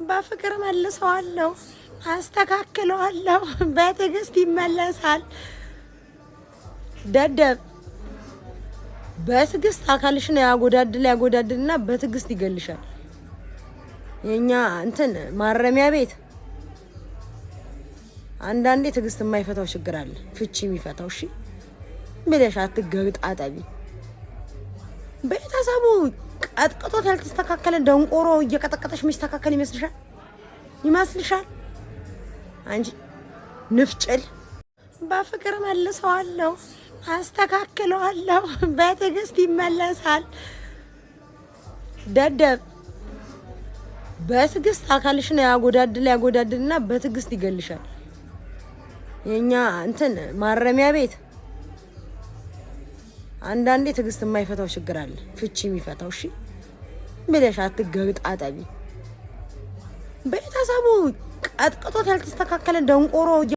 በፍቅር መልሰዋለሁ፣ አስተካክለዋለሁ። በትዕግስት ይመለሳል። ደደብ በትዕግስት አካልሽን ያጎዳድልና በትዕግስት ይገልሻል። የኛ እንትን ማረሚያ ቤት አንዳንዴ ትዕግስት የማይፈታው ችግር አለ፣ ፍቺ የሚፈታው። እሺ ብለሽ አትገጣጠቢ። ቤተሰቡ ቀጥቅጦት ያልተስተካከለ ደንቆሮ እየቀጠቀጠሽ የሚስተካከል ይመስልሻል? አንቺ ንፍጭል። በፍቅር መልሰዋለሁ፣ አስተካክለዋለሁ። በትዕግስት ይመለሳል። ደደብ በትዕግስት አካልሽን ያጎዳድልና በትዕግስት ይገልሻል። የኛ እንትን ማረሚያ ቤት አንዳንዴ ትዕግስት የማይፈታው ችግር አለ፣ ፍቺ የሚፈታው። እሺ ብለሽ አትገጣጠቢ። ቤተሰቡ ቀጥቅጦት ያልተስተካከለ ደንቆሮ